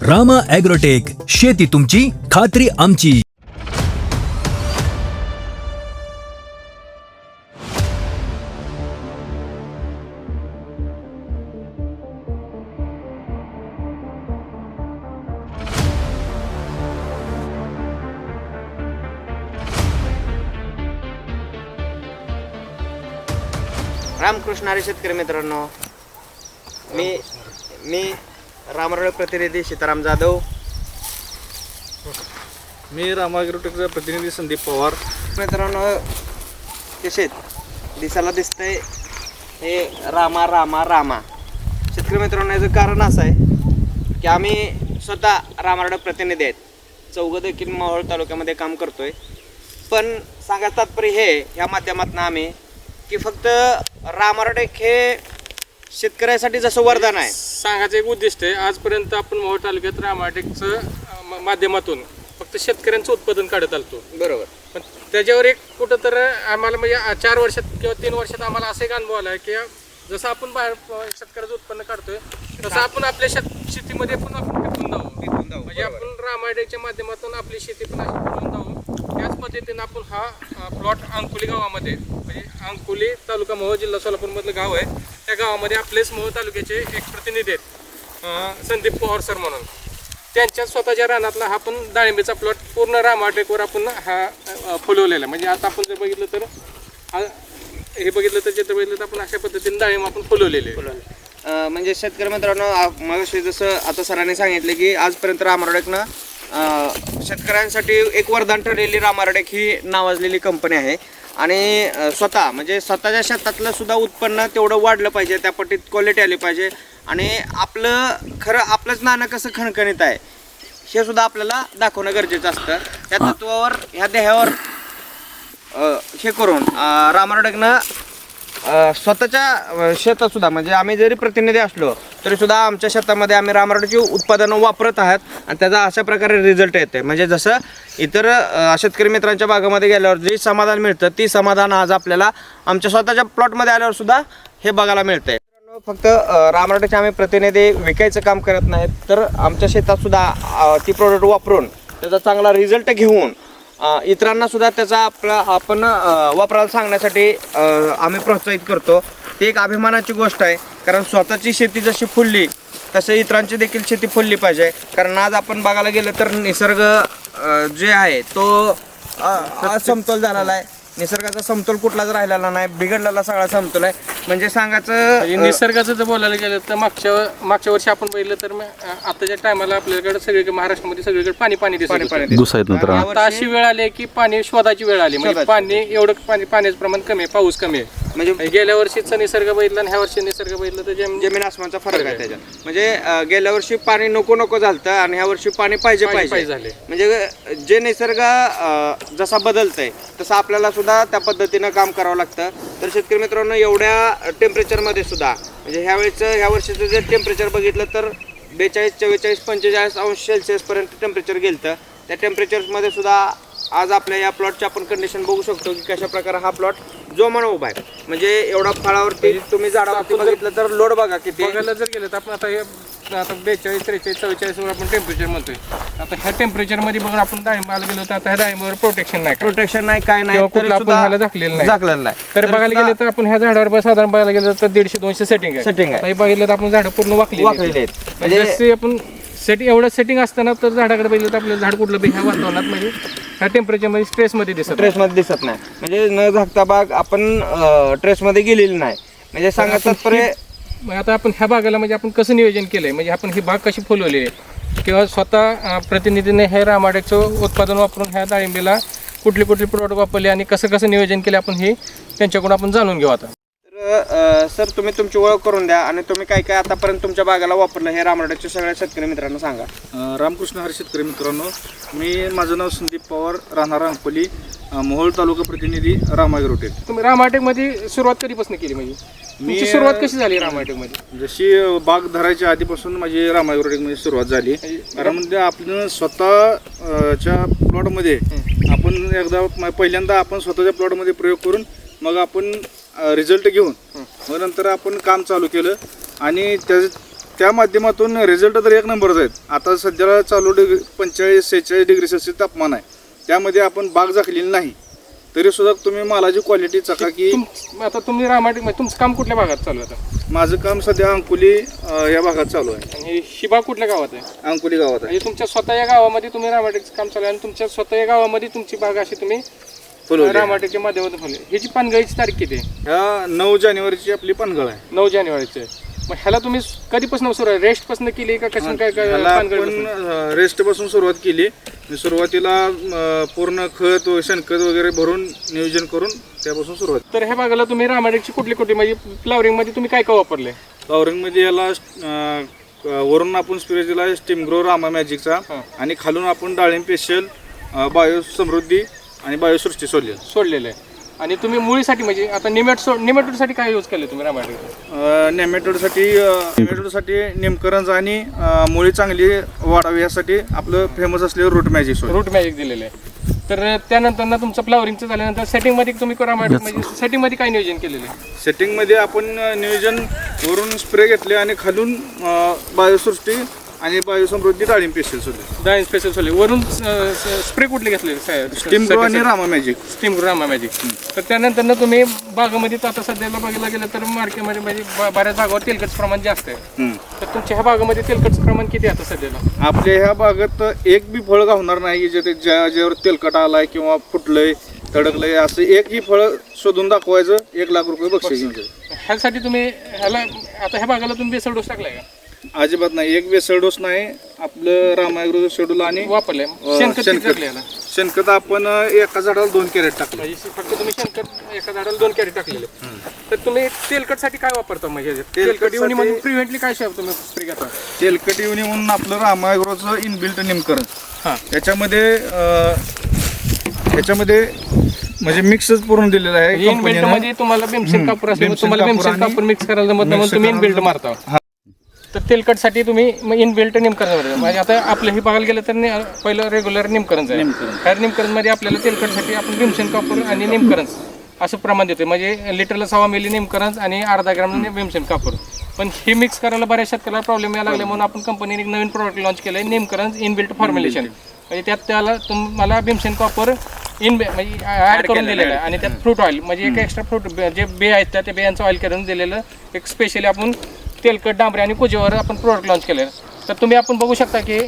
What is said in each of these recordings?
Rama agrotech, शेती तुमची, खात्री आमची. रामकृष्ण हरी शेतकरी मित्रांनो, मी रामरळ प्रतिनिधी सीताराम जाधव. मी रामा ॲग्रोटेकचा प्रतिनिधी संदीप पवार. मित्रांनो, कसे दिसायला दिसतंय हे रामा रामा रामा. शेतकरी मित्रांनो, याचं कारण असं आहे की आम्ही स्वतः रामरळ प्रतिनिधी आहेत. चौघं देखील मोहोळ तालुक्यामध्ये काम करतोय. पण सांगायचं तात्पर्य हे या माध्यमातून आम्ही की फक्त रामरडेक हे शेतकऱ्यासाठी जसं वरदान आहे. सांगायचं एक उद्दिष्ट आहे, आजपर्यंत आपण मोहोळ तालुक्यात रामाटेकचं माध्यमातून फक्त शेतकऱ्यांचं उत्पादन काढत आलतो. बरोबर. पण त्याच्यावर एक कुठं तर आम्हाला म्हणजे 4 वर्षात किंवा 3 वर्षात आम्हाला असं एक अनुभव आला आहे की जसं आपण बाहेर शेतकऱ्याचं उत्पन्न काढतोय तसं आपण आपल्या शेतीमध्ये पण आपण टिकून जाऊ. म्हणजे आपण रामाटेकच्या माध्यमातून आपली शेती पण अशी टिकून जाऊ. त्याच पद्धतीनं आपण हा प्लॉट अंकुली गावामध्ये, म्हणजे अंकुली तालुका मोहोळ जिल्हा सोलापूरमधलं गाव आहे, त्या गावामध्ये आपलेच मोहोळ तालुक्याचे एक प्रतिनिधी आहेत संदीप पवार सर म्हणून. त्यांच्या स्वतःच्या रानातला हा पण डाळिंबीचा प्लॉट पूर्ण रामाटेकवर आपण हा फुलवलेला. म्हणजे आता आपण जर बघितलं तर हे बघितलं तर चित्र बघितलं तर आपण अशा पद्धतीने डाळिंब आपण फुलवलेले. म्हणजे शेतकरी मित्रांनो, मग जसं आता सरांनी सांगितलं की आजपर्यंत रामरडेकनं शेतकऱ्यांसाठी एक वरदान ठरलेली रामरडेक ही नावाजलेली कंपनी आहे. आणि म्हणजे स्वतःच्या शेतातलं सुद्धा उत्पन्न तेवढं वाढलं पाहिजे, त्या पट्टीत क्वालिटी आली पाहिजे. आणि आपलंच नाणं कसं खणखणीत आहे हे सुद्धा आपल्याला दाखवणं गरजेचं असतं. त्या तत्वावर ह्या देहावर हे करून रामरडेकनं स्वतःच्या शेतात सुद्धा, म्हणजे आम्ही जरी प्रतिनिधी असलो तरी सुद्धा आमच्या शेतामध्ये आम्ही रामरडेची उत्पादनं वापरत आहात आणि त्याचा अशा प्रकारे रिझल्ट येते. म्हणजे जसं इतर शेतकरी मित्रांच्या बागामध्ये गेल्यावर जे समाधान मिळतं ती समाधान आज आपल्याला आमच्या स्वतःच्या प्लॉटमध्ये आल्यावर सुद्धा हे बघायला मिळतंय. फक्त रामरडेचे आम्ही प्रतिनिधी विकायचं काम करत नाहीत, तर आमच्या शेतात सुद्धा ती प्रोडक्ट वापरून त्याचा चांगला रिझल्ट घेऊन इतरांना सुद्धा त्याचा आपण वापरायला सांगण्यासाठी आम्ही प्रोत्साहित करतो. ती एक अभिमानाची गोष्ट आहे, कारण स्वतःची शेती जशी फुलली तसे इतरांची देखील शेती फुलली पाहिजे. कारण आज आपण बघायला गेलं तर निसर्ग जे आहे तो असमतोल झालेला आहे. निसर्गाचा समतोल कुठलाच राहिलेला नाही, बिघडलेला सगळा समतोल आहे. म्हणजे सांगायचं निसर्गाचं जर बोलायला गेलं तर मागच्या वर्षी आपण बघितलं तर आताच्या टायमाला आपल्याकडे सगळीकडे महाराष्ट्रामध्ये सगळीकडे पाणी दिसत. आता अशी वेळ आली की पाणी शोधाची वेळ आली. म्हणजे पाण्याचं प्रमाण कमी आहे, पाऊस कमी आहे. म्हणजे गेल्या वर्षीचा निसर्ग बघितला आणि ह्या वर्षी निसर्ग बघितलं तर जमीन आसमानचा फरक आहे त्याच्यात. म्हणजे गेल्या वर्षी पाणी नको झालं आणि ह्या वर्षी पाणी पाहिजे झाले. म्हणजे जे निसर्ग जसा बदलतंय तसं आपल्याला सुद्धा त्या पद्धतीनं काम करावं लागतं. तर शेतकरी मित्रांनो, एवढ्या टेम्परेचरमध्ये सुद्धा, म्हणजे ह्या वर्षीचं जर टेम्परेचर बघितलं तर 42, 44, 45 अंश सेल्सिअसपर्यंत टेम्परेचर गेलं. त्या टेम्परेचरमध्ये सुद्धा आज आपल्या या प्लॉटची आपण कंडिशन बघू शकतो की कशा प्रकारे हा प्लॉट जोमानं उभा आहे. म्हणजे एवढा फळावरती तुम्ही झाडावरती बघितलं तर लोड बघा किती. बघायला जर गेलं तर आपण आता 42, 43, 44 वर आपण टेम्परेचर म्हणतोय. आता ह्या टेम्परेचरमध्ये बघून आपण डाळिंबाला गेलो तर आता ह्या डाळिंबावर प्रोटेक्शन नाही काय नाही, आपण ह्याला झाकलेलं नाही. तर बघायला गेलं तर आपण ह्या झाडावर साधारण बघायला गेलं तर 150-200 सेटिंग आहे. हे बघितलं तर आपण झाडं पूर्ण वाकलेली आहेत. म्हणजे आपण एवढं सेटिंग असताना तर झाडाकडे बघितलं तर आपलं झाड कुठलं ह्या वातावरणात म्हणजे ह्या टेम्परेचरमध्ये स्ट्रेसमध्ये दिसत नाही. म्हणजे न झाकता बाग आपण ट्रेसमध्ये गेलेली नाही. म्हणजे सांगायचं आता आपण ह्या बागाला म्हणजे आपण कसं नियोजन केलंय, म्हणजे आपण ही बाग कशी फुलवलेली आहे किंवा स्वतः प्रतिनिधीने हे रामाटेकचं उत्पादन वापरून ह्या डाळिंबीला कुठली प्रोडक्ट वापरले आणि कसं नियोजन केले आपण हे त्यांच्याकडून आपण जाणून घेऊ. आता सर, तुम्ही तुमची ओळख करून द्या आणि तुम्ही काय आतापर्यंत तुमच्या बागाला वापरलं हे रामरडेकच्या सगळ्या शेतकरी मित्रांना सांगा. रामकृष्ण हरी शेतकरी मित्रांनो, माझं नाव संदीप पवार, राहणार अंकोली, मोहोळ तालुका प्रतिनिधी रामा ॲग्रोटेक. तुम्ही रामाटेकमध्ये सुरुवात कधीपासून केली? म्हणजे सुरुवात कशी झाली रामाटेकमध्ये? जशी बाग धरायच्या आधीपासून माझी रामा ॲग्रोटेकमध्ये सुरुवात झाली. कारण म्हणजे आपण स्वतःच्या प्लॉटमध्ये आपण पहिल्यांदा आपण स्वतःच्या प्लॉटमध्ये प्रयोग करून मग आपण रिझल्ट घेऊन मग नंतर आपण काम चालू केलं. आणि त्या माध्यमातून रिझल्ट तर एक नंबरच आहेत. आता सध्याला चालू 45-46 डिग्री सेल्सिअस तापमान आहे. त्यामध्ये आपण बाग झाकलेली नाही तरी सुद्धा तुम्ही मालाची क्वालिटी चका की आता तुम्ही रामायटिक तुमचं काम कुठल्या भागात चालू आहे आता? माझं काम सध्या अंकुली या भागात चालू आहे. आणि ही बाग कुठल्या गावात आहे? अंकुली गावात आहे. म्हणजे तुमच्या स्वतः या गावामध्ये तुम्ही रामायटिकचं काम चालू आहे आणि तुमच्या स्वतः या गावामध्ये तुमची बाग अशी तुम्ही रामायटिकच्या माध्यमातून फुलली. ह्याची पानगळीची तारीख किती आहे? ह्या 9 जानेवारीची आपली पानगळ आहे. 9 जानेवारीची आहे. मग ह्याला तुम्ही कधीपासून सुरू आहे? रेस्ट पासून केली का कशी काय ह्याला आपण रेस्ट पासून सुरुवात केली. सुरुवातीला पूर्ण खत व शेणखत वगैरे भरून नियोजन करून त्यापासून सुरुवात. तर ह्या बागाला तुम्ही रामायटिकची कुठली म्हणजे फ्लावरिंग मध्ये तुम्ही काय काय वापरले? फ्लॉवरिंगमध्ये याला वरून आपण स्प्रे दिला स्टीम ग्रो रामा मॅजिकचा आणि खालून आपण डाळिंब स्पेशल बायो समृद्धी आणि बायोसृष्टी सोडलेलं आहे. आणि तुम्ही मुळीसाठी म्हणजे आता निमेटोडसाठी काय यूज केलं तुम्ही रामायटिक? नेमॅटोडसाठी निमकरंज आणि मुळी चांगली वाढावी यासाठी आपलं फेमस असलेलं रूट मॅजिक दिलेलं आहे. तर त्यानंतर ना तुमचं फ्लावरिंगचं झाल्यानंतर सेटिंगमध्ये तुम्ही रामायटिक म्हणजे सेटिंगमध्ये काय नियोजन केलेलं आहे? सेटिंगमध्ये आपण नियोजन वरून स्प्रे घेतले आणि खालून बायोसृष्टी आणि बायोसमृद्धी डाळिंब स्पेशल सोडले. वरून स्प्रे कुठले घेतले? स्टीम ग्रो आणि रामा मॅजिक. तर त्यानंतर ना तुम्ही बागामध्ये आता सध्याला बघायला गेलं तर मार्केटमध्ये म्हणजे बऱ्याच भागावर तेलकटचं प्रमाण जास्त आहे. तर तुमच्या ह्या बागामध्ये तेलकटचं प्रमाण किती आहे आता सध्याला? आपल्या ह्या बागात एक बी फळ गावणार नाही की ज्यावर तेलकट आलाय किंवा फुटलंय तडकलंय असं एकही फळ शोधून दाखवायचं. 1 लाख रुपये बक्षीस घेऊन जायचं. ह्यासाठी तुम्ही ह्याला आता ह्या बागाला तुम्ही बेसल डोस टाकलाय का? अजिबात नाही. एक बेसल डोस नाही. आपलं रामायग्रो शेड्यूल आणि वापरलंय शेणखत आपण एका झाडाला 2 कॅरेट टाकलं. म्हणजे फक्त तुम्ही शेणखत एका झाडाला 2 कॅरेट टाकलेले. तर तुम्ही तेलकटसाठी काय वापरता? म्हणजे तेलकट येऊन म्हणून प्रिव्हेंटली काय तुम्ही स्प्रे घेता? तेलकट येऊन म्हणून आपलं रामायग्रोचं इनबिल्ट निमकरण ह्याच्यामध्ये म्हणजे मिक्सच पूर्ण दिलेलं आहे. इनबिल्ट म्हणजे तुम्हाला भीमसेन कापूर असेल तुम्हाला भीमसेन कापूर मिक्स करायला जमत नाही, तुम्ही इनबिल्ट मारता. तर तेलकटसाठी तुम्ही इनबिल्ट निमकरण म्हणजे आता आपलं हे बघायला गेलं तर पहिलं रेग्युलर निमकरणच आहे. ह्या निमकरणमध्ये आपल्याला तेलकटसाठी आपण भीमसेन कापूर आणि निमकरंज असं प्रमाण देतो. म्हणजे लिटरला 1.25 मिली निमकरंज आणि अर्धा ग्राम भीमसेन कापूर. पण हे मिक्स करायला बऱ्याच शेतकऱ्याला प्रॉब्लेम यायला लागले म्हणून आपण कंपनीने एक नवीन प्रोडक्ट लॉन्च केलं आहे निमकरंज इनबिल्ट फॉर्म्युलेशन. म्हणजे त्यात त्याला तुम्हाला भीमसेन कॉपर म्हणजे ॲड करून दिलेलं आहे आणि त्यात फ्रूट ऑइल म्हणजे एक एक्स्ट्रा फ्रूट जे बे आहेत त्या बियांचं ऑइल करून दिलेलं एक स्पेशली आपण तेलकट डांबरे आणि कुजेवर आपण प्रोडक्ट लॉन्च केलेलं. तर तुम्ही आपण बघू शकता की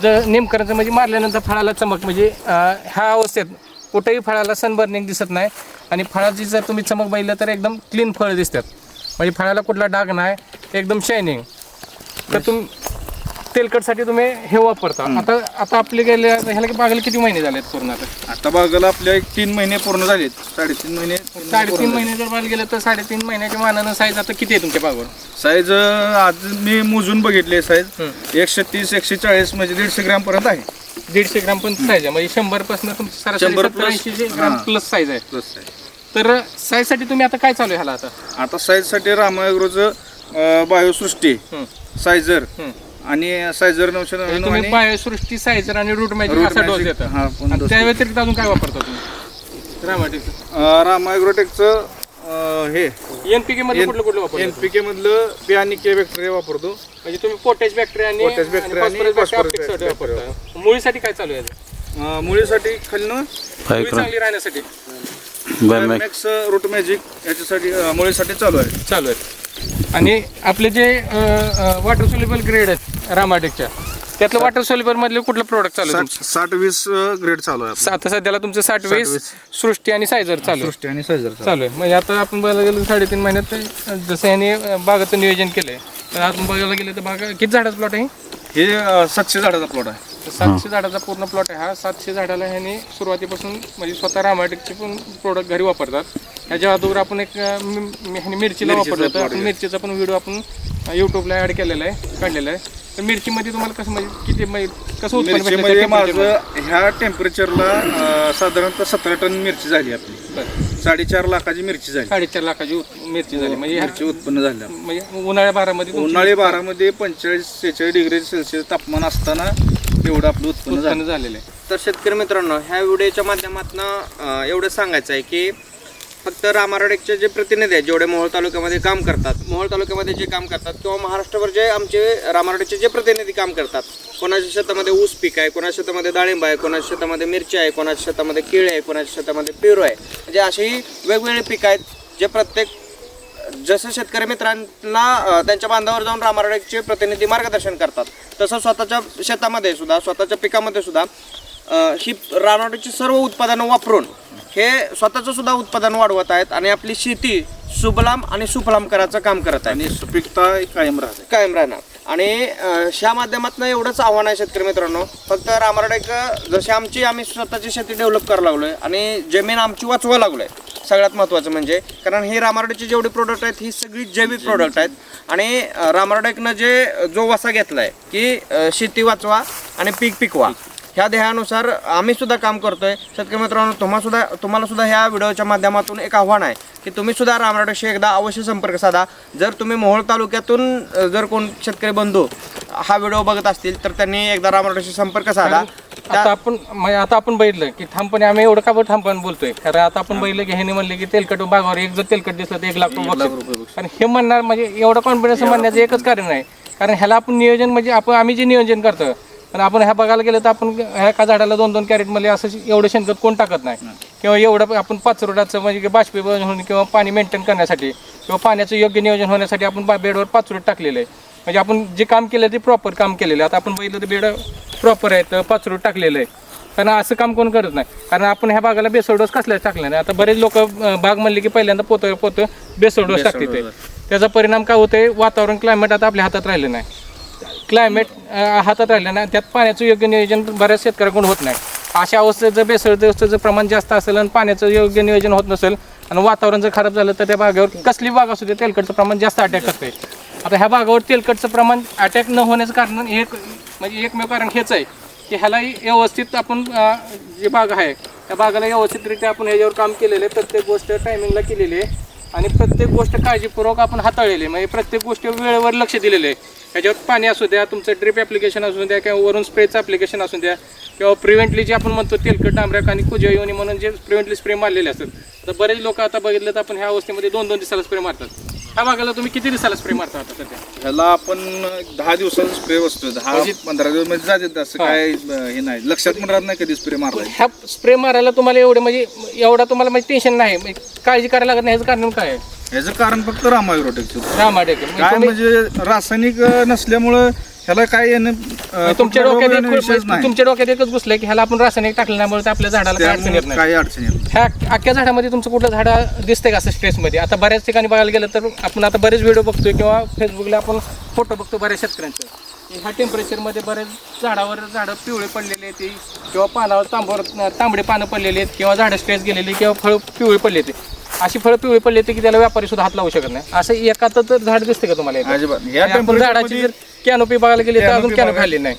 जर नेमकरंज म्हणजे मारल्यानंतर फळाला चमक म्हणजे ह्या अवस्थेत कुठेही फळाला सनबर्निंग दिसत नाही आणि फळाची जर तुम्ही चमक बघितलं तर एकदम क्लीन फळ दिसतात. म्हणजे फळाला कुठला डाग नाही, एकदम शायनिंग. तर तुम्ही तेलकटसाठी तुम्ही हे वापरता. आता आपले गेले ह्याला बागेला किती महिने झालेत पूर्ण? आता बागेला आपल्या 3 महिने पूर्ण झालेत. 3.5 महिने. 3.5 महिने जर बाग गेलं तर 3.5 महिन्याच्या मानानं साईज आता किती आहे तुमच्या बागेवर? साईज आज मी मोजून बघितले साईज 130-140 म्हणजे 150 ग्रॅम पर्यंत आहे. 150 ग्राम पण साईज आहे म्हणजे 100 पासून तुमची सरासरी 70-80 ग्राम प्लस साईज आहे. तर साईजसाठी तुम्ही आता काय चालू आहे ह्याला? आता साईजसाठी रामायग्रोचं बायोसृष्टी सायझर आणि सायझर 999 बायोसृष्टी सायझर आणि रूट मॅजिक असा डोस देतात. त्या व्यतिरिक्त अजून काय वापरता तुम्ही रामायग्रोटेकचं हे एनपीके मध्ये कुठलं वापरतो? एनपीके मधलं बियाणी के बॅक्टेरिया वापरतो. म्हणजे तुम्ही पोटॅश बॅक्टेरिया आणि फॉस्फरस वापरता. मुळीसाठी काय चालू आहे? मुळीसाठी खालनं चांगली राहण्यासाठी मॅक्स रूट मॅजिक याच्यासाठी मुळीसाठी चालू आहे. आणि आपले जे वॉटर सोल्युबल ग्रेड आहेत रामाटेकच्या त्यातलं वॉटर सोल्युबल मधले कुठलं प्रोडक्ट चालू आहे? 60-20 ग्रेड चालू आहे. आता सध्याला तुमचं 60-20 सृष्टी आणि सायझर चालू आहे. म्हणजे आता आपण बघायला गेलो 3.5 महिन्यात जसं याने बागाचं नियोजन केलंय तर आपण बघायला गेलं तर बागा किती झाडाचा प्लॉट आहे? हे 700 झाडाचा प्लॉट आहे. 700 झाडाचा पूर्ण प्लॉट आहे हा. 700 झाडाला ह्याने सुरुवातीपासून म्हणजे स्वतः रामाटेकचे पण प्रोडक्ट घरी वापरतात. ह्याच्या अगोदर आपण एक मिरचीला वापरलं होतं. आपण मिरचीचा पण व्हिडिओ आपण युट्यूबला ऍड केलेला आहे, काढलेला आहे. तर मिरचीमध्ये तुम्हाला कसं म्हणजे किती कसं उत्पन्न? माझं ह्या टेम्परेचरला साधारणतः 17 टन मिरची झाली आपली. 4.5 लाखाची मिरची झाली. 4.5 लाखाची मिरची झाली म्हणजे मिरची उत्पन्न झालं. म्हणजे उन्हाळ्या बारामध्ये 45-46 डिग्री सेल्सिअस तापमान असताना एवढं आपलं उत्पन्न झालेलं आहे. तर शेतकरी मित्रांनो ह्या व्हिडिओच्या माध्यमातून एवढं सांगायचं आहे की फक्त रामारोडेकचे जे प्रतिनिधी आहेत जेवढे मोहोळ तालुक्यामध्ये काम करतात, मोहोळ तालुक्यामध्ये जे काम करतात किंवा महाराष्ट्रभर जे आमचे रामारोडेकचे जे प्रतिनिधी काम करतात, कोणाच्या शेतामध्ये ऊस पीक आहे, कोणाच्या शेतामध्ये डाळिंब आहे, कोणाच्या शेतामध्ये मिरची आहे, कोणाच्या शेतामध्ये केळी आहे, कोणाच्या शेतामध्ये पेरू आहे, म्हणजे अशी वेगवेगळी पिकं आहेत जे प्रत्येक जसं शेतकरी मित्रांना त्यांच्या बांधावर जाऊन रामारोडेकचे प्रतिनिधी मार्गदर्शन करतात, तसं स्वतःच्या शेतामध्ये सुद्धा स्वतःच्या पिकामध्ये सुद्धा ही रामारोडेकची सर्व उत्पादनं वापरून हे स्वतःचं सुद्धा उत्पादन वाढवत आहेत आणि आपली शेती सुबलाम आणि सुफलाम करायचं काम करत आहे आणि सुपीकता कायम राहणार. आणि ह्या माध्यमातून एवढंच आव्हान आहे शेतकरी मित्रांनो, फक्त रामारोडेक जशी आम्ही स्वतःची शेती डेव्हलप करायला लागलोय आणि जमीन आमची वाचवायला लागलोय सगळ्यात महत्त्वाचं म्हणजे, कारण ही रामारोडेकची जेवढी प्रोडक्ट आहेत ही सगळी जैविक प्रोडक्ट आहेत. आणि रामारोडेकनं जो वसा घेतला आहे की शेती वाचवा आणि पीक पिकवा, ह्या ध्येयानुसार आम्ही सुद्धा काम करतोय. शेतकरी मित्रांनो, तुम्हाला सुद्धा ह्या व्हिडिओच्या माध्यमातून एक आव्हान आहे की तुम्ही सुद्धा रामारोडेकशी एकदा अवश्य संपर्क साधा. जर तुम्ही मोहोळ तालुक्यातून जर कोण शेतकरी बंधू हा व्हिडिओ बघत असतील तर त्यांनी एकदा रामारोडेकशी संपर्क साधा. आता आपण बघितलं की ठामपणे आम्ही एवढं का ठामपणे बोलतोय, कारण आता आपण बघितलं की ह्याने म्हणले की तेलकट बागावर एक जर तेलकट दिसलं तर 1 लाख रुपये, आणि हे म्हणणार म्हणजे एवढं कॉन्फिडन्स म्हणण्याचं एकच कारण आहे, कारण ह्याला आपण नियोजन म्हणजे आम्ही जे नियोजन करतो, पण आपण ह्या बघायला गेलं तर आपण ह्या एका झाडाला 2-2 कॅरेटमध्ये असं एवढं शेणखत कोण टाकत नाही, किंवा एवढं आपण पाचरोटाचं म्हणजे बाष्पीभवन होऊन किंवा पाणी मेंटेन करण्यासाठी किंवा पाण्याचं योग्य नियोजन होण्यासाठी आपण बेडवर पाचरोट टाकलेलं आहे. म्हणजे आपण जे काम केलं ते प्रॉपर काम केलेलं आहे. आता आपण बघितलं तर बेड प्रॉपर आहे, तर पाचरोट टाकलेलं आहे, कारण असं काम कोण करत नाही. कारण आपण ह्या बागाला बेसोड डोस कसल्याच टाकला नाही. आता बरेच लोक बाग म्हणले की पहिल्यांदा पोतं बेसोड डोस टाकते ते, त्याचा परिणाम काय होतोय, वातावरण क्लायमेट आता आपल्या हातात राहिलं नाही, क्लायमेट हातात राहिलं नाही, त्यात पाण्याचं योग्य नियोजन बऱ्याच शेतकऱ्याकडून होत नाही. अशा अवस्थेत जर बेसळचं प्रमाण जास्त असेल आणि पाण्याचं योग्य नियोजन होत नसेल आणि वातावरण जर खराब झालं तर त्या बागेवर कसली बाग असू दे तेलकटचं प्रमाण जास्त अटॅक करते. आता ह्या बागावर तेलकटचं प्रमाण अटॅक न होण्याचं कारण एकमेव कारण हेच आहे की ह्यालाही व्यवस्थित आपण जी बाग आहे त्या बागाला व्यवस्थितरित्या आपण ह्याच्यावर काम केलेलं आहे, प्रत्येक गोष्ट टायमिंगला केलेली आहे आणि प्रत्येक गोष्ट काळजीपूर्वक आपण हाताळलेली आहे. म्हणजे प्रत्येक गोष्ट वेळेवर लक्ष दिलेलं आहे. ह्याच्यावर पाणी असू द्या, तुमचं ड्रिप ॲप्लिकेशन असू द्या किंवा वरून स्प्रेचं ॲप्लिकेशन असू द्या किंवा प्रिव्हेंटली जे आपण म्हणतो तेलकट डांबऱ्याक आणि कुजयोनी म्हणून जे प्रिव्हेंटली स्प्रे मारलेले असतात. तर बरेच लोक आता बघितलं तर आपण ह्या अवस्थेमध्ये 2-2 दिवसाला स्प्रे मारतात. ह्या भागाला तुम्ही किती दिवसाला स्प्रे मारता आता सध्या? ह्याला आपण 10 दिवसाचा स्प्रे बसतो, 10-15 दिवस मध्ये जाते. असं काय हे नाही, लक्षात पण राहत नाही कधी स्प्रे मारला. ह्या स्प्रे मारायला तुम्हाला एवढा तुम्हाला म्हणजे टेन्शन नाही, काळजी करायला लागत नाही. ह्याचं कारण काय आहे? याचं कारण फक्त रामारोडेकचं. रामारोडेक काय म्हणजे रासायनिक नसल्यामुळं ह्याला काय तुमच्या डोक्यात एकच घुसलंय की ह्याला आपण रासायनिक टाकल्यामुळे तर आपल्या झाडाला काय अडचण येत नाही. काही अडचण येत नाही. ह्या अख्ख्या झाडामध्ये तुमचं कुठलं झाड दिसतंय का असं स्ट्रेसमध्ये? आता बऱ्याच ठिकाणी बघायला गेलं तर आपण आता बरेच व्हिडिओ बघतोय किंवा फेसबुकला आपण फोटो बघतो बऱ्याच शेतकऱ्यांचं. ह्या टेम्परेचरमध्ये बरेच झाडं पिवळे पडलेले आहेत किंवा पानावर तांबडे पानं पडलेली आहेत किंवा झाडं स्ट्रेस गेलेली किंवा फळं पिवळे पडले ते. अशी फळं पिवळी पडली होती की त्याला व्यापारी सुद्धा हात लावू शकत नाही. असं एकाच तर झाड दिसते का तुम्हाला? आपण झाडाची जर कॅनोपी बघायला गेली तर अजून कॅनोपी खाल्ली नाही.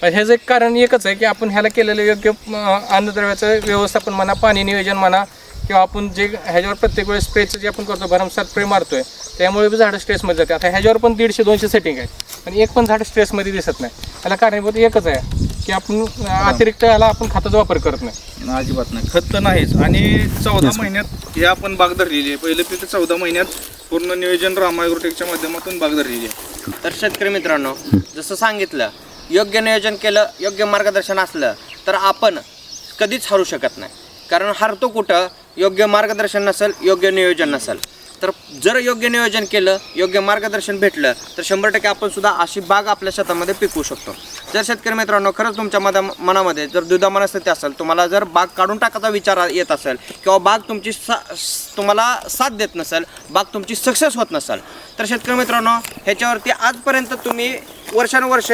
ह्याचं एक कारण एकच आहे की आपण ह्याला केलेलं योग्य अन्नद्रव्याचं व्यवस्थापन म्हणा, पाणी नियोजन म्हणा किंवा आपण जे ह्याच्यावर प्रत्येक वेळेस स्प्रेचं जे आपण करतो भरमसाठ स्प्रे मारतोय त्यामुळे झाडं स्ट्रेसमध्ये जाते. आता ह्याच्यावर पण 150-200 सेटिंग आहे पण एक पण झाड स्ट्रेसमध्ये दिसत नाही. त्याला कारणीभूत एकच आहे की आपण अतिरिक्त याला आपण खताचा वापर करत नाही. अजिबात नाही, खत तर नाहीच. आणि 14 महिन्यात हे आपण बाग धरलेली आहे. पहिलं पीक 14 महिन्यात पूर्ण नियोजन रामारोटेकच्या माध्यमातून बाग धरलेली आहे. तर शेतकरी मित्रांनो, जसं सांगितलं, योग्य नियोजन केलं, योग्य मार्गदर्शन असलं तर आपण कधीच हरू शकत नाही. कारण हरतो कुठं? योग्य मार्गदर्शन नसेल, योग्य नियोजन नसेल. तर जर योग्य नियोजन केलं, योग्य मार्गदर्शन भेटलं तर 100% आपण सुद्धा अशी बाग आपल्या शेतामध्ये पिकवू शकतो. जर शेतकरी मित्रांनो खरंच तुमच्या मनामध्ये जर दुधा मनस्थिती असेल, तुम्हाला जर बाग काढून टाकायचा विचार येत असेल किंवा बाग तुमची तुम्हाला साथ देत नसेल, बाग तुमची सक्सेस होत नसेल, तर शेतकरी मित्रांनो ह्याच्यावरती आजपर्यंत तुम्ही वर्षानुवर्ष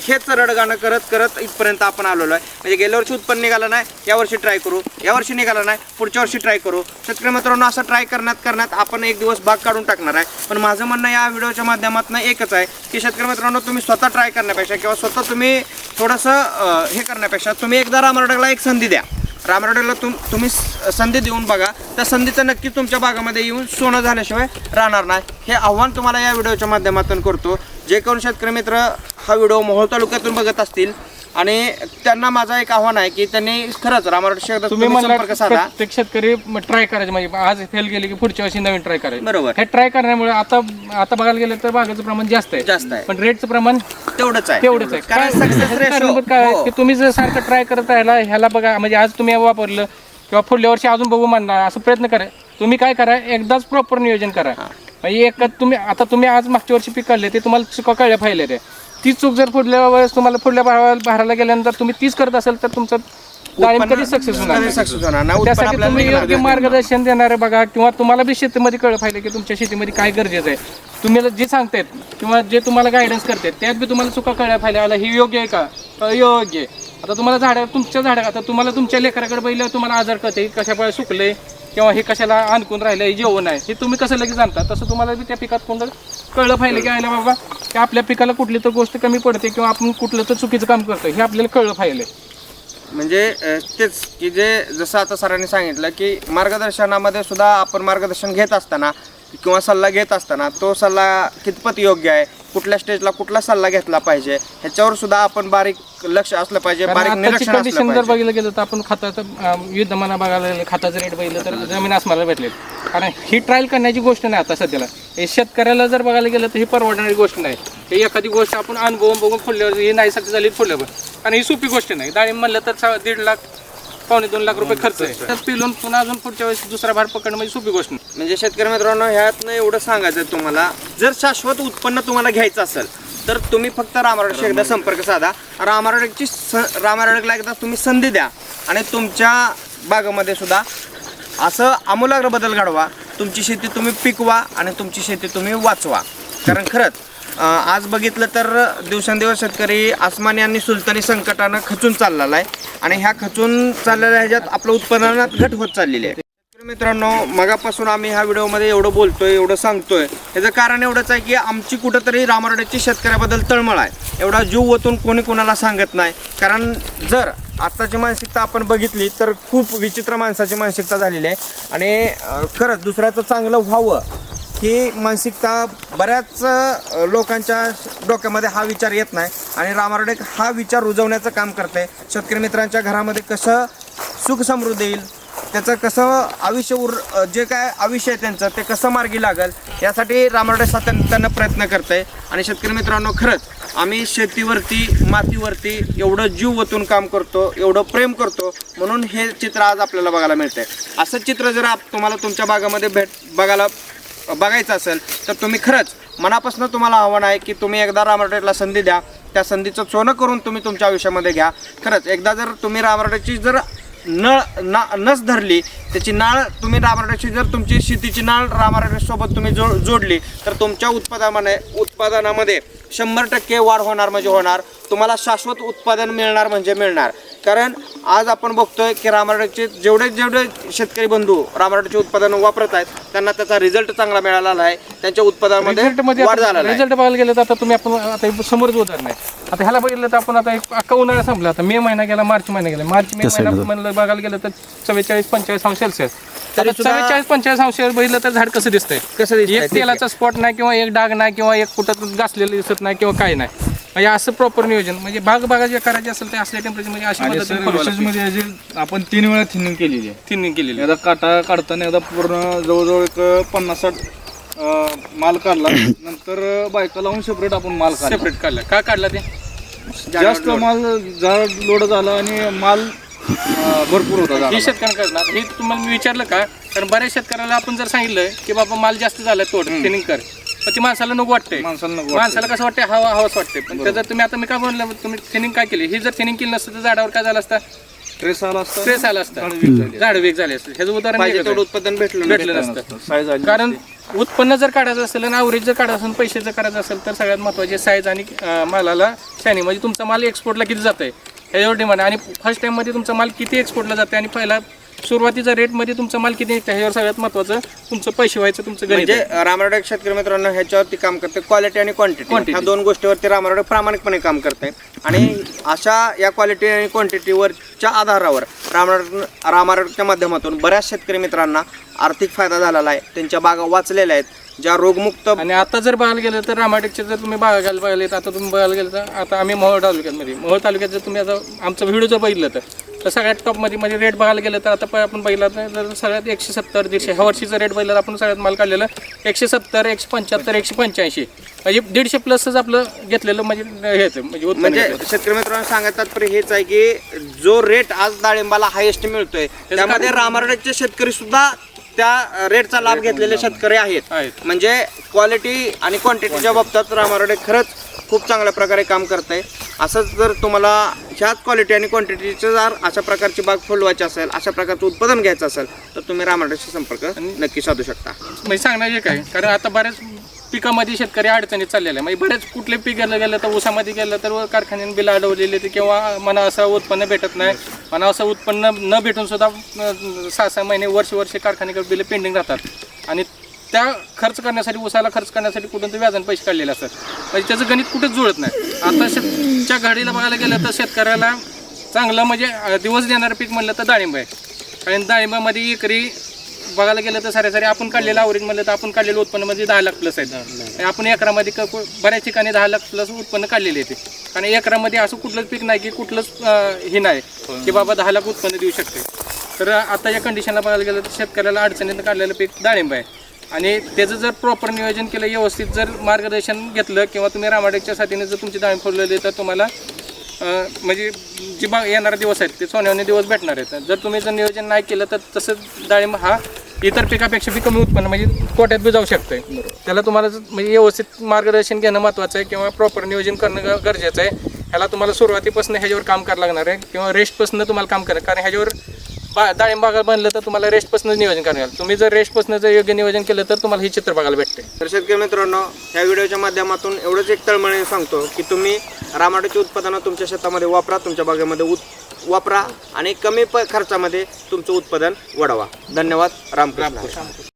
हेच रडगाणं करत इथपर्यंत आपण आलेलो आहे. म्हणजे गेल्या वर्षी उत्पन्न निघालं नाही, यावर्षी ट्राय करू, यावर्षी निघालं नाही, पुढच्या वर्षी ट्राय करू. शेतकरी मित्रांनो असं ट्राय करण्यात आपण एक दिवस बाग काढून टाकणार आहे. पण माझं म्हणणं या व्हिडिओच्या माध्यमातून एकच आहे की शेतकरी मित्रांनो, तुम्ही स्वतः ट्राय करण्यापेक्षा किंवा स्वतः तुम्ही थोडंसं हे करण्यापेक्षा तुम्ही एकदा रामारोडेकला एक संधी द्या. रामारोडेकला तुम्ही संधी देऊन बघा. त्या संधीचं नक्कीच तुमच्या बागामध्ये येऊन सोनं झाल्याशिवाय राहणार नाही. हे आव्हान तुम्हाला या व्हिडिओच्या माध्यमातून करतो. जे कोण शेतकरी मित्र हा व्हिडिओ मोहोळ तालुक्यातून बघत असतील आणि त्यांना माझा एक आव्हान आहे की त्यांनी खरंच रामारोटेशी एकदा तुम्ही तुम्ही म्हणला संपर्क साधा. प्रत्येक शेतकरी ट्राय करायचे म्हणजे आज फेल गेले की पुढच्या वर्षी नवीन ट्राय करायचे. बरोबर. हे ट्राय करण्यामुळे आता बघायला गेलं तर बागाचं प्रमाण जास्त जास्त आहे. पण रेटचं प्रमाण तेवढंच आहे. तेवढंच आहे. कारण काय- सक्सेस ह्याचं कारणीभूत काय आहे की तुम्ही जर सारखं ट्राय करत राहिला ह्याला बघा म्हणजे आज तुम्ही वापरलं किंवा पुढल्या वर्षी अजून बघू म्हणणार असं प्रयत्न करा. तुम्ही काय करा एकदाच प्रॉपर नियोजन करा. म्हणजे एक तुम्ही आज मागच्या वर्षी पीक काढले ते तुम्हाला चुका कळल्या पाहिजे रे. ती चूक जर पुढल्या वेळेस तुम्हाला पुढल्या भाराला गेल्यानंतर तुम्ही तीच करत असेल तर तुमचं डाळिंब कधी सक्सेस होणार नाही. सक्सेस होणार नाही. उत्पन्न त्यासाठी आपल्याला तुम्ही निघणार योग्य नाही. मार्गदर्शन देणारे बघा किंवा तुम्हाला बी शेतीमध्ये कळलं पाहिजे की तुमच्या शेतीमध्ये काय गरजेचं आहे. तुम्ही जे सांगतायत किंवा जे तुम्हाला गायडन्स करतात त्यात बी तुम्हाला चुका कळल्या पाहिजे. आला ही योग्य आहे का अयोग्य आहे. आता तुम्हाला तुमच्या झाडा आता तुम्हाला तुमच्या लेकराकडे बघितलं तुम्हाला आजार कळते कशामुळे सुकले किंवा हे कशाला आणकून राहिलं जेवण आहे हे तुम्ही कसं लगेच जाणता. तसं तुम्हाला बी त्या पिकात कोणतं कळलं पाहिजे की आयला बाबा की आपल्या पिकाला कुठली तर गोष्ट कमी पडते किंवा आपण कुठलं तर चुकीचं काम करतो हे आपल्याला कळलं पाहिजे. म्हणजे तेच की जे जसं आता सरांनी सांगितलं की मार्गदर्शनामध्ये सुद्धा आपण मार्गदर्शन घेत असताना किंवा सल्ला घेत असताना तो सल्ला कितपत योग्य आहे, कुठल्या स्टेजला कुठला सल्ला घेतला पाहिजे ह्याच्यावर सुद्धा आपण बारीक लक्ष असलं पाहिजे, बारीक निरीक्षण असलं कंडिशन जर पाहिजे. बघितलं गेलं तर आपण खताचं युद्धमाना बघायला गेलं खताचं रेट बघितलं तर जमीन आसमानाला भेटले. कारण ही ट्रायल करण्याची गोष्ट नाही आता सध्याला. हे शेतकऱ्याला जर बघायला गेलं तर ही परवडणारी गोष्ट नाही. हे एखादी गोष्ट आपण अनुभवून बघून फुडल्यावर ही नाही सक्सेस झाली फुडल्यावर आणि ही सोपी गोष्ट नाही. डाळिंब म्हणलं तर 1.5 लाख पावणे 2 लाख रुपये खर्च आहे. त्यात पिलून पुन्हा अजून पुढच्या वेळेस दुसरा भार पकडणं म्हणजे सोपी गोष्ट नाही. म्हणजे शेतकरी मित्रांनो ह्यातनं एवढं सांगायचं आहे तुम्हाला, जर शाश्वत उत्पन्न तुम्हाला घ्यायचं असेल तर तुम्ही फक्त रामारोटेशी एकदा संपर्क साधा. रामारोटेला एकदा तुम्ही संधी द्या आणि तुमच्या बागेमध्ये सुद्धा असं आमूलाग्र बदल घडवा. तुमची शेती तुम्ही पिकवा आणि तुमची शेती तुम्ही वाचवा. कारण खरंच आज बघितलं तर दिवसेंदिवस शेतकरी आसमानी आणि सुलतानी संकटानं खचून चाललेला आहे आणि ह्या खचून चाललेल्या ह्याच्यात आपलं उत्पादनात घट होत चाललेली आहे. मित्रांनो मगापासून आम्ही ह्या व्हिडिओमध्ये एवढं बोलतोय एवढं सांगतोय याचं कारण एवढंच आहे की आमची कुठंतरी रामारोटेची शेतकऱ्याबद्दल तळमळ आहे. एवढा जीव ओतून कोणी कोणाला सांगत नाही. कारण जर आत्ताची मानसिकता आपण बघितली तर खूप विचित्र माणसाची मानसिकता झालेली आहे आणि खरंच दुसऱ्याचं चांगलं व्हावं ही मानसिकता बऱ्याच लोकांच्या डोक्यामध्ये हा विचार येत नाही आणि रामारोटे हा विचार रुजवण्याचं काम करते. शेतकरी मित्रांच्या घरामध्ये कसं सुख समृद्धी येईल, त्याचं कसं आयुष्य जे काय आयुष्य आहे त्यांचं ते कसं मार्गी लागेल यासाठी रामारोटे सातत्यानं प्रयत्न करते. आणि शेतकरी मित्रांनो खरंच आम्ही शेतीवरती मातीवरती एवढं जीव ओतून काम करतो, एवढं प्रेम करतो म्हणून हे चित्र आज आपल्याला बघायला मिळतंय. असं चित्र जर तुम्हाला तुमच्या बागामध्ये बघायचं असेल तर तुम्ही खरंच मनापासून तुम्हाला आव्हान आहे की तुम्ही एकदा रामारोटेला संधी द्या. त्या संधीचं सोनं करून तुम्ही तुमच्या आयुष्यामध्ये घ्या. खरंच एकदा जर तुम्ही रामारोटेची जर नस धरली त्याची नाळ तुम्ही रामारोटेची जर तुमची शेतीची नाळ रामारोटेसोबत तुम्ही जोडली तर तुमच्या उत्पादनामध्ये 100% वाढ होणार म्हणजे होणार. तुम्हाला शाश्वत उत्पादन मिळणार म्हणजे मिळणार. कारण आज आपण बघतोय की रामारोटेचे जेवढे शेतकरी बंधू रामारोटेचे उत्पादन वापरत आहेत त्यांना त्याचा रिझल्ट चांगला मिळालेला आहे. त्यांच्या उत्पादनामध्ये वाढ झालेला आहे. रिझल्ट बघायला गेलं तर आता तुम्ही आपण आता समोरच उदाहरण आहे. आता ह्याला बघितलं तर आपण आता एक अख्खा उन्हाळा संपला. आता मे महिना गेला, मार्च महिना गेला. मे महिना म्हणलं बघायला गेलं तर 44-45 अंश सेल्सिअस. 44-45 अंश बघितलं तर झाड कसं दिसतंय. एक तेलाचा स्पॉट नाही किंवा एक डाग नाही किंवा एक कुठं घासलेलं दिसत नाही किंवा काय नाही. म्हणजे असं प्रॉपर नियोजन म्हणजे बागा जे करायचे असेल ते असल्या टेम्परेचर म्हणजे अशी मध्ये आपण 3 वेळा थिनिंग केलेली आहे. थिनिंग केलेली. एकदा काटा काढताना एकदा पूर्ण जवळजवळ एक 50-60 माल काढला. नंतर बायका लावून सेपरेट आपण माल काढला. सेपरेट काढला. का काढला ते जास्त माल झाड लोड झाला आणि माल भरपूर होता. हे शेतकऱ्यांना करणार हे तुम्हाला मी विचारलं का कारण बऱ्याच शेतकऱ्याला आपण जर सांगितलं की बाबा माल जास्त झाला तोड थिनिंग कर पण ती माणसाला नको वाटतंय. माणसाला कसं वाटतंय हवाच वाटते. पण त्याचं तुम्ही आता मी काय म्हणलं तुम्ही थिनिंग काय केली. ही जर थिनिंग केली नसतं तर झाडावर काय झालं असतं ट्रेस आला असता झाड वेग झाले असते. ह्याचं उदाहरण उत्पादन भेटलं नसतं. कारण उत्पन्न जर काढायचं असेल आणि ॲव्हरेज जर काढायचं असेल पैसे जर करायचं असेल तर सगळ्यात महत्त्वाचे साईज आणि मालाला शायनिंग म्हणजे तुमचा माल एक्सपोर्टला किती जात आहे ह्याच्यावर डिमांड आणि फर्स्ट टाइममध्ये तुमचा माल किती एक्सपोर्टला जाते आणि पहिला सुरुवातीचा रेटमध्ये तुमचा माल किती निघतं ह्याच्यावर सगळ्यात महत्त्वाचं तुमचं पैसे व्हायचं तुमचं गणित म्हणजे आहे. रामरावडे शेतकरी मित्रांनो ह्याच्यावरती काम करते, क्वालिटी आणि क्वांटिटी ह्या दोन गोष्टीवरती रामरावडे प्रामाणिकपणे काम करते आणि अशा या क्वालिटी आणि क्वांटिटीवरच्या आधारावर रामरावडेच्या माध्यमातून बऱ्याच शेतकरी मित्रांना आर्थिक फायदा झालेला आहे. त्यांच्या बागा वाचलेल्या आहेत, ज्या रोगमुक्त. आणि आता जर बघायला गेलं तर रामाटेकचे जर तुम्ही बघायला आता तुम्ही बघायला गेलं तर आता आम्ही मोहोळ तालुक्यात जर तुम्ही आता आमचा व्हिडिओ जर बघितलं तर सगळ्यात टॉपमध्ये म्हणजे रेट बघायला गेलं तर आता आपण बघितलं तर सगळ्यात 170 150 ह्या वर्षीचा रेट बघितला आपण सगळ्यात माल काढलेलं 170 175 185 म्हणजे 150 प्लसच आपलं घेतलेलं म्हणजे हे म्हणजे शेतकरी मित्रांनो सांगायचं तात्पर्य हेच आहे की जो रेट आज डाळिंबाला हायेस्ट मिळतोय त्यामध्ये रामरावडेचे शेतकरी सुद्धा त्या रेटचा लाभ घेतलेले शेतकरी आहेत. म्हणजे क्वालिटी आणि क्वांटिटीच्या बाबतीत रामरावडे खरंच खूप चांगल्या प्रकारे काम करत आहे. असंच जर तुम्हाला ह्याच क्वालिटी आणि क्वांटिटीचं जर अशा प्रकारची बाग फुलवायची असेल, अशा प्रकारचं उत्पादन घ्यायचं असेल तर तुम्ही रामरावडेशी संपर्क नक्की साधू शकता. म्हणजे सांगण्याचे काय, कारण आता बऱ्याच पिकामध्ये शेतकरी अडचणीत चाललेला आहे. म्हणजे बरेच कुठले पीक गेलं तर ऊसामध्ये गेलं तर कारखान्याने बिल अडवलेले ते किंवा मना असं उत्पन्न भेटत नाही, मना असं उत्पन्न न भेटून सुद्धा 6-6 महिने वर्ष कारखान्याकडे बिल पेंडिंग राहतात आणि त्या खर्च करण्यासाठी ऊसाला खर्च करण्यासाठी कुठून तर व्याजाने पैसे काढलेले असतात. म्हणजे त्याचं गणित कुठेच जुळत नाही. आता शेतच्या घडीला बघायला गेलं तर शेतकऱ्याला चांगलं म्हणजे दिवस देणारं पीक म्हणलं तर डाळिंब आहे. आणि डाळिंबामध्ये एकरी बघायला गेलं तर सरासरी आपण काढलेलं ॲव्हरेज म्हणलं तर आपण काढलेलं उत्पन्न म्हणजे 10 लाख प्लस आहे. आपण एकरामध्ये बऱ्याच ठिकाणी 10 लाख प्लस उत्पन्न काढलेले येते. कारण एकरामध्ये असं कुठलंच पीक नाही की कुठलंच हे नाही की बाबा 10 लाख उत्पन्न देऊ शकते. तर आता या कंडिशनला बघायला गेलं तर शेतकऱ्याला अडचणीनं काढलेलं पीक डाळिंब आहे. आणि त्याचं जर प्रॉपर नियोजन केलं, व्यवस्थित जर मार्गदर्शन घेतलं किंवा तुम्ही रामाटेकच्या साथीने जर तुमची डाळिंब फुलवली तर तुम्हाला म्हणजे जी येणारे दिवस आहेत ते सोन्याने दिवस भेटणार आहेत. जर तुम्ही जर नियोजन नाही केलं तर तसंच डाळिंब हा इतर पिकापेक्षा बी कमी उत्पन्न म्हणजे तोट्यात बी जाऊ शकतंय. त्याला तुम्हाला म्हणजे व्यवस्थित मार्गदर्शन घेणं महत्त्वाचं आहे किंवा प्रॉपर नियोजन करणं गरजेचं आहे. ह्याला तुम्हाला सुरुवातीपासून ह्याच्यावर काम करावं लागणार आहे किंवा रेस्टपासून तुम्हाला काम करायचं. कारण ह्याच्यावर डाळिंब बागा बनलं तर तुम्हाला रेस्टपासून नियोजन करायला, तुम्ही जर रेस्टपासून जर योग्य नियोजन केलं तर तुम्हाला हे चित्र बघायला भेटते. तर शेतकरी मित्रांनो, ह्या व्हिडिओच्या माध्यमातून एवढंच एक तळमळीने सांगतो की तुम्ही रामरावडेची उत्पादनं तुमच्या शेतामध्ये वापरा, तुमच्या बागेमध्ये वापरा आणि कमी खर्चामध्ये तुमचं उत्पादन वाढवा. धन्यवाद. रामकृष्ण.